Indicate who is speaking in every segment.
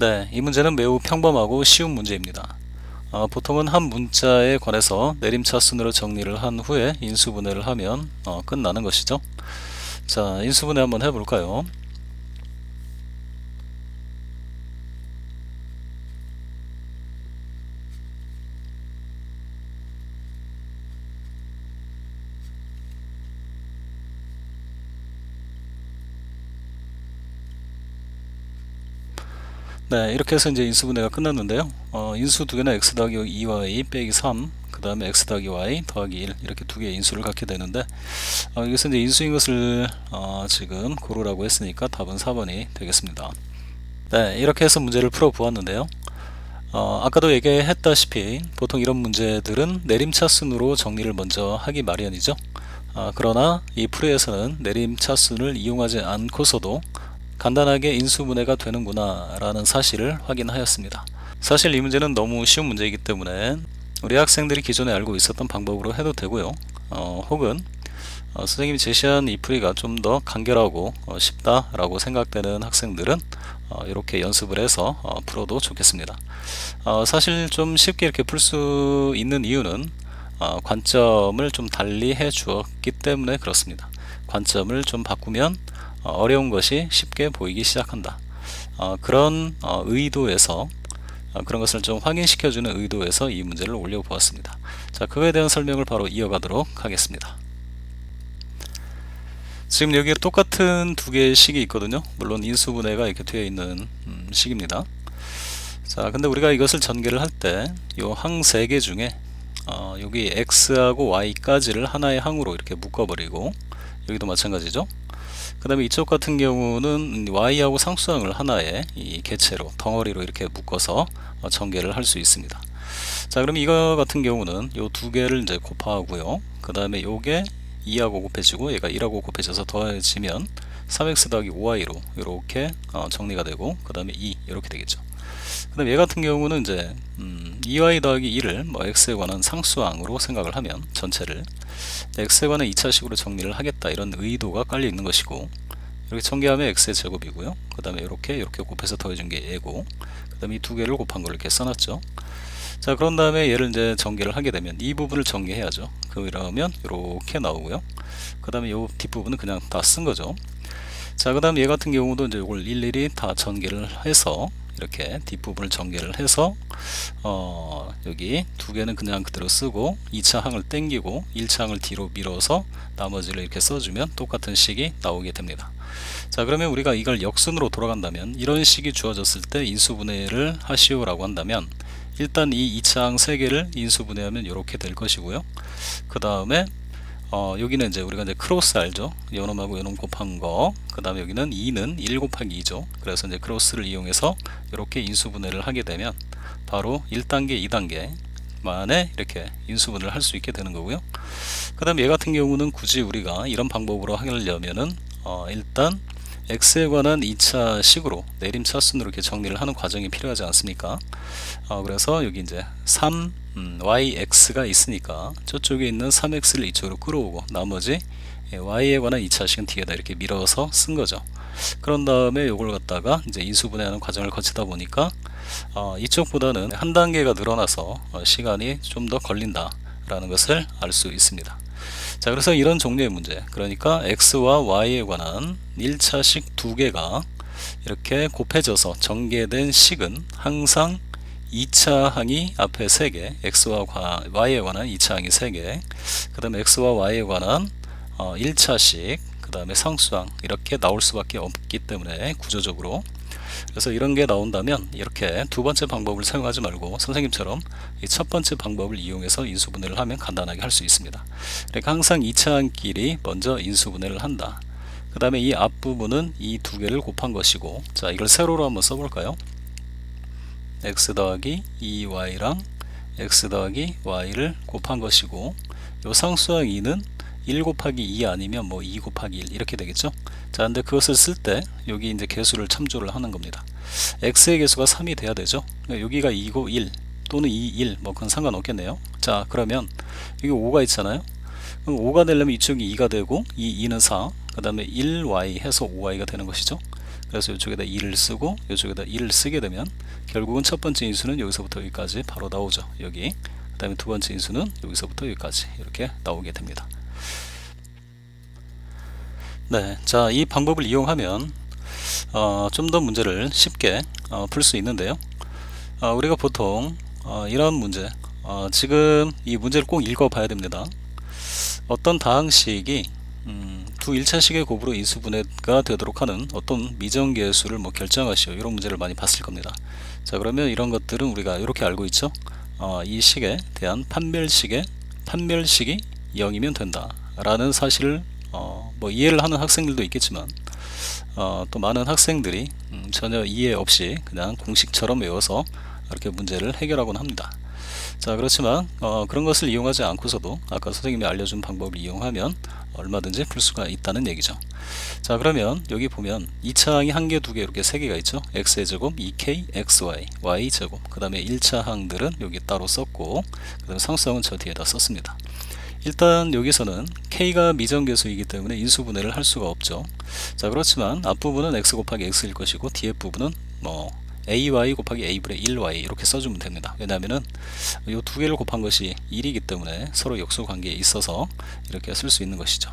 Speaker 1: 네, 이 문제는 매우 평범하고 쉬운 문제입니다. 보통은 한 문자에 관해서 내림차순으로 정리를 한 후에 인수분해를 하면 끝나는 것이죠. 자, 인수분해 한번 해볼까요? 네, 이렇게 해서 이제 인수분해가 끝났는데요. 인수 두 개는 x 더하기 2y 빼기 3, 그 다음에 x 더하기 y 더하기 1 이렇게 두 개의 인수를 갖게 되는데 여기서 이제 인수인 것을 지금 고르라고 했으니까 답은 4번이 되겠습니다. 네, 이렇게 해서 문제를 풀어 보았는데요. 아까도 얘기했다시피 보통 이런 문제들은 내림차순으로 정리를 먼저 하기 마련이죠. 그러나 이 풀이에서는 내림차순을 이용하지 않고서도 간단하게 인수분해가 되는구나 라는 사실을 확인하였습니다. 사실 이 문제는 너무 쉬운 문제이기 때문에 우리 학생들이 기존에 알고 있었던 방법으로 해도 되고요. 혹은 선생님이 제시한 이 풀이가 좀 더 간결하고 쉽다라고 생각되는 학생들은 이렇게 연습을 해서 풀어도 좋겠습니다. 사실 좀 쉽게 이렇게 풀 수 있는 이유는 관점을 좀 달리 해 주었기 때문에 그렇습니다. 관점을 좀 바꾸면 어려운 것이 쉽게 보이기 시작한다. 그런 의도에서 그런 것을 좀 확인시켜주는 의도에서 이 문제를 올려보았습니다. 자, 그거에 대한 설명을 바로 이어가도록 하겠습니다. 지금 여기에 똑같은 두 개의 식이 있거든요. 물론 인수분해가 이렇게 되어 있는 식입니다. 자, 근데 우리가 이것을 전개를 할 때 요 항 세 개 중에 여기 x하고 y까지를 하나의 항으로 이렇게 묶어버리고 여기도 마찬가지죠. 그 다음에 이쪽 같은 경우는 y하고 상수항을 하나의 이 개체로 덩어리로 이렇게 묶어서 전개를 할 수 있습니다. 자, 그럼 이거 같은 경우는 요 두 개를 이제 곱하고요. 그 다음에 요게 2하고 곱해지고 얘가 1하고 곱해져서 더해지면 3x 더하기 5y로 이렇게 정리가 되고 그 다음에 2 이렇게 되겠죠. 그 다음에 얘 같은 경우는 이제 2y 더하기 1을 뭐 x에 관한 상수항으로 생각을 하면 전체를 x에 관한 2차식으로 정리를 하겠다 이런 의도가 깔려 있는 것이고 이렇게 전개하면 x의 제곱이고요. 그 다음에 이렇게 곱해서 더해준 게 얘고 그 다음에 이 두 개를 곱한 걸 이렇게 써놨죠. 자, 그런 다음에 얘를 이제 전개를 하게 되면 이 부분을 전개해야죠. 그러면 이렇게 나오고요. 그 다음에 이 뒷부분은 그냥 다 쓴 거죠. 자, 그 다음 얘 같은 경우도 이제 이걸 일일이 다 전개를 해서 이렇게 뒷부분을 전개를 해서 여기 두 개는 그냥 그대로 쓰고 2차 항을 땡기고 1차 항을 뒤로 밀어서 나머지를 이렇게 써주면 똑같은 식이 나오게 됩니다. 자, 그러면 우리가 이걸 역순으로 돌아간다면 이런 식이 주어졌을 때 인수분해를 하시오라고 한다면 일단 이 2차 항 3개를 인수분해하면 이렇게 될 것이고요. 그 다음에 여기는 이제 우리가 이제 크로스 알죠? 요놈하고 요놈 곱한 거. 그 다음에 여기는 2는 1 곱하기 2죠. 그래서 이제 크로스를 이용해서 이렇게 인수분해를 하게 되면 바로 1단계, 2단계 만에 이렇게 인수분해를 할 수 있게 되는 거고요. 그 다음에 얘 같은 경우는 굳이 우리가 이런 방법으로 하려면은 일단 x에 관한 2차 식으로 내림차순으로 이렇게 정리를 하는 과정이 필요하지 않습니까? 그래서 여기 이제 3 yx가 있으니까 저쪽에 있는 3x를 이쪽으로 끌어오고 나머지 y에 관한 2차식은 뒤에다 이렇게 밀어서 쓴 거죠. 그런 다음에 이걸 갖다가 이제 인수분해하는 과정을 거치다 보니까 이쪽보다는 한 단계가 늘어나서 시간이 좀 더 걸린다 라는 것을 알 수 있습니다. 자, 그래서 이런 종류의 문제, 그러니까 x와 y에 관한 1차식 두 개가 이렇게 곱해져서 전개된 식은 항상 2차 항이 앞에 3개, x와 y에 관한 2차 항이 3개, 그 다음에 x와 y에 관한 1차식, 그 다음에 상수항 이렇게 나올 수밖에 없기 때문에 구조적으로 그래서 이런 게 나온다면 이렇게 두 번째 방법을 사용하지 말고 선생님처럼 이 첫 번째 방법을 이용해서 인수분해를 하면 간단하게 할 수 있습니다. 그러니까 항상 2차 항끼리 먼저 인수분해를 한다. 그 다음에 이 앞부분은 이 두 개를 곱한 것이고, 자, 이걸 세로로 한번 써볼까요? x 더하기 2y랑 x 더하기 y를 곱한 것이고, 요 상수항 2는 1 곱하기 2 아니면 뭐 2 곱하기 1 이렇게 되겠죠. 자, 근데 그것을 쓸 때 여기 이제 개수를 참조를 하는 겁니다. x의 개수가 3이 돼야 되죠. 여기가 2고 1 또는 2, 1 뭐 그건 상관없겠네요. 자, 그러면 여기 5가 있잖아요. 그럼 5가 되려면 이쪽이 2가 되고 이 2는 4, 그 다음에 1y 해서 5y가 되는 것이죠. 그래서 이쪽에다 2를 쓰고 이쪽에다 1을 쓰게 되면 결국은 첫 번째 인수는 여기서부터 여기까지 바로 나오죠. 여기. 그 다음에 두 번째 인수는 여기서부터 여기까지 이렇게 나오게 됩니다. 네, 자, 이 방법을 이용하면 좀 더 문제를 쉽게 풀 수 있는데요. 우리가 보통 이런 문제, 지금 이 문제를 꼭 읽어봐야 됩니다. 어떤 다항식이 두 1차식의 곱으로 인수분해가 되도록 하는 어떤 미정계수를 뭐 결정하시오, 이런 문제를 많이 봤을 겁니다. 자, 그러면 이런 것들은 우리가 이렇게 알고 있죠. 이 식에 대한 판별식이 0이면 된다 라는 사실을 뭐 이해를 하는 학생들도 있겠지만 또 많은 학생들이 전혀 이해 없이 그냥 공식처럼 외워서 이렇게 문제를 해결하곤 합니다. 자, 그렇지만 그런 것을 이용하지 않고서도 아까 선생님이 알려준 방법을 이용하면 얼마든지 풀 수가 있다는 얘기죠. 자, 그러면 여기 보면 2차 항이 1개, 2개, 이렇게 3개가 있죠. x의 제곱, 2k, xy, y 제곱. 그 다음에 1차 항들은 여기 따로 썼고, 그 다음에 상수항은 저 뒤에다 썼습니다. 일단 여기서는 k가 미정계수이기 때문에 인수분해를 할 수가 없죠. 자, 그렇지만 앞부분은 x 곱하기 x일 것이고 뒤에 부분은 뭐 ay 곱하기 a분의 1y 이렇게 써주면 됩니다. 왜냐하면은 이 두 개를 곱한 것이 1이기 때문에 서로 역수관계에 있어서 이렇게 쓸 수 있는 것이죠.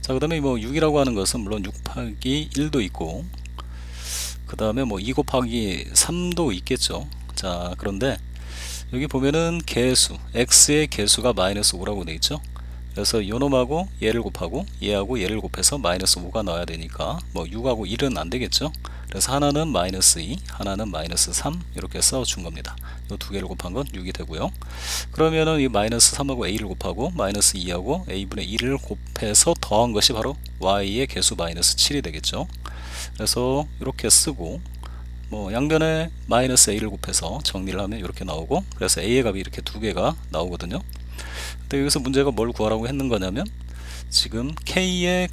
Speaker 1: 자, 그 다음에 뭐 6이라고 하는 것은 물론 6 곱하기 1도 있고 그 다음에 뭐 2 곱하기 3도 있겠죠. 자, 그런데 여기 보면은 개수, x의 개수가 마이너스 5라고 되어 있죠. 그래서 요놈하고 얘를 곱하고 얘하고 얘를 곱해서 마이너스 5가 나와야 되니까 뭐 6하고 1은 안 되겠죠. 그래서 하나는 마이너스 2, 하나는 마이너스 3 이렇게 써준 겁니다. 이 두 개를 곱한 건 6이 되고요. 그러면은 이 마이너스 3하고 a를 곱하고 마이너스 2하고 a분의 1을 곱해서 더한 것이 바로 y의 개수 마이너스 7이 되겠죠. 그래서 이렇게 쓰고 뭐 양변에 마이너스 a를 곱해서 정리를 하면 이렇게 나오고, 그래서 a의 값이 이렇게 두 개가 나오거든요. 근데 여기서 문제가 뭘 구하라고 했는 거냐면 지금 k의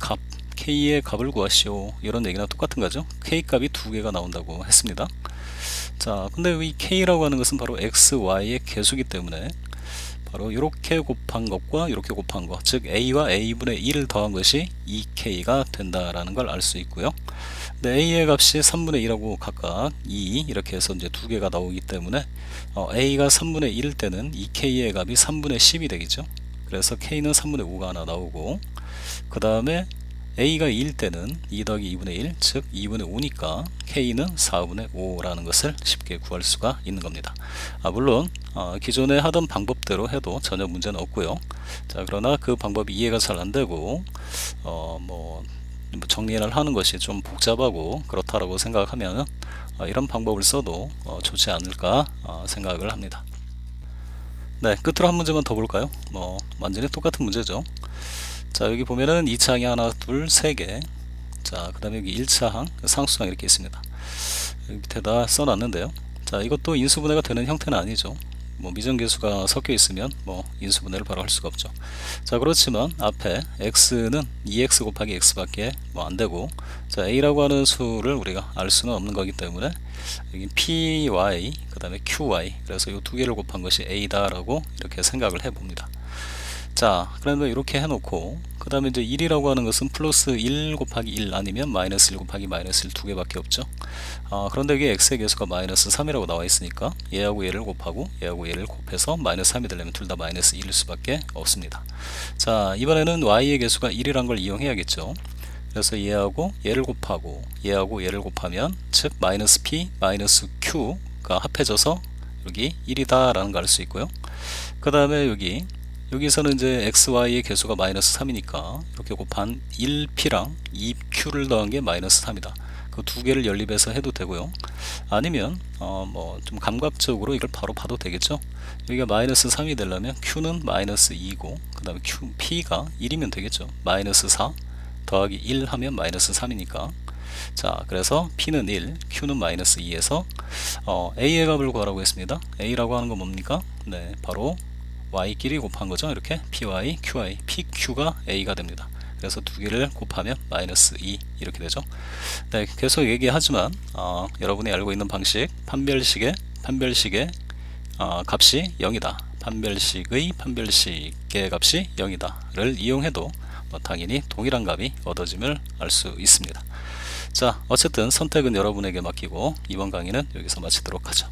Speaker 1: 값을 구하시오 이런 얘기나 똑같은 거죠. k 값이 두 개가 나온다고 했습니다. 자, 근데 이 k라고 하는 것은 바로 x, y의 개수기 때문에 바로 이렇게 곱한 것과 이렇게 곱한 것, 즉 a와 a분의 1을 더한 것이 2k가 된다라는 걸 알 수 있고요. 근데 a의 값이 3분의 1하고 각각 2 이렇게 해서 이제 두 개가 나오기 때문에 a가 3분의 1일 때는 2k의 값이 3분의 10이 되겠죠. 그래서 k는 3분의 5가 하나 나오고, 그 다음에 a가 2일 때는 2 더하기 2분의 1, 즉 2분의 5니까 k는 4분의 5라는 것을 쉽게 구할 수가 있는 겁니다. 물론 기존에 하던 방법대로 해도 전혀 문제는 없고요. 자, 그러나 그 방법이 이해가 잘 안되고 뭐 정리를 하는 것이 좀 복잡하고 그렇다라고 생각하면 이런 방법을 써도 좋지 않을까 생각을 합니다. 네, 끝으로 한 문제만 더 볼까요? 뭐 완전히 똑같은 문제죠. 자, 여기 보면은 2차항이 하나, 둘, 세 개. 자, 그 다음에 여기 1차항, 상수항 이렇게 있습니다. 여기 밑에다 써놨는데요. 자, 이것도 인수분해가 되는 형태는 아니죠. 뭐 미정계수가 섞여 있으면 뭐 인수분해를 바로 할 수가 없죠. 자, 그렇지만 앞에 x는 2x 곱하기 x밖에 뭐 안 되고, 자, a라고 하는 수를 우리가 알 수는 없는 거기 때문에 여기 py 그 다음에 qy, 그래서 이 두 개를 곱한 것이 a다라고 이렇게 생각을 해 봅니다. 자, 그러면 이렇게 해놓고 그 다음에 이제 1이라고 하는 것은 플러스 1 곱하기 1 아니면 마이너스 1 곱하기 마이너스 1 두 개밖에 없죠. 그런데 여기 x의 개수가 마이너스 3이라고 나와 있으니까 얘하고 얘를 곱하고 얘하고 얘를 곱해서 마이너스 3이 되려면 둘 다 마이너스 1일 수밖에 없습니다. 자, 이번에는 y의 개수가 1이란 걸 이용해야겠죠. 그래서 얘하고 얘를 곱하고 얘하고 얘를 곱하면 즉 마이너스 p 마이너스 q가 합해져서 여기 1이다 라는 걸 알 수 있고요. 그 다음에 여기서는 이제 xy의 개수가 마이너스 3이니까 이렇게 곱한 1p랑 2q를 더한 게 마이너스 3이다. 그 두 개를 연립해서 해도 되고요. 아니면 뭐 좀 감각적으로 이걸 바로 봐도 되겠죠. 여기가 마이너스 3이 되려면 q는 마이너스 2고 그 다음에 p가 1이면 되겠죠. 마이너스 4 더하기 1 하면 마이너스 3이니까. 자, 그래서 p는 1, q는 마이너스 2에서 a의 값을 구하라고 했습니다. a라고 하는 건 뭡니까? 네, 바로 y끼리 곱한 거죠. 이렇게 py, qy, pq가 a가 됩니다. 그래서 두 개를 곱하면 마이너스 2 이렇게 되죠. 네, 계속 얘기하지만 여러분이 알고 있는 방식, 판별식의 값이 0이다. 판별식의 값이 0이다를 이용해도 당연히 동일한 값이 얻어짐을 알 수 있습니다. 자, 어쨌든 선택은 여러분에게 맡기고 이번 강의는 여기서 마치도록 하죠.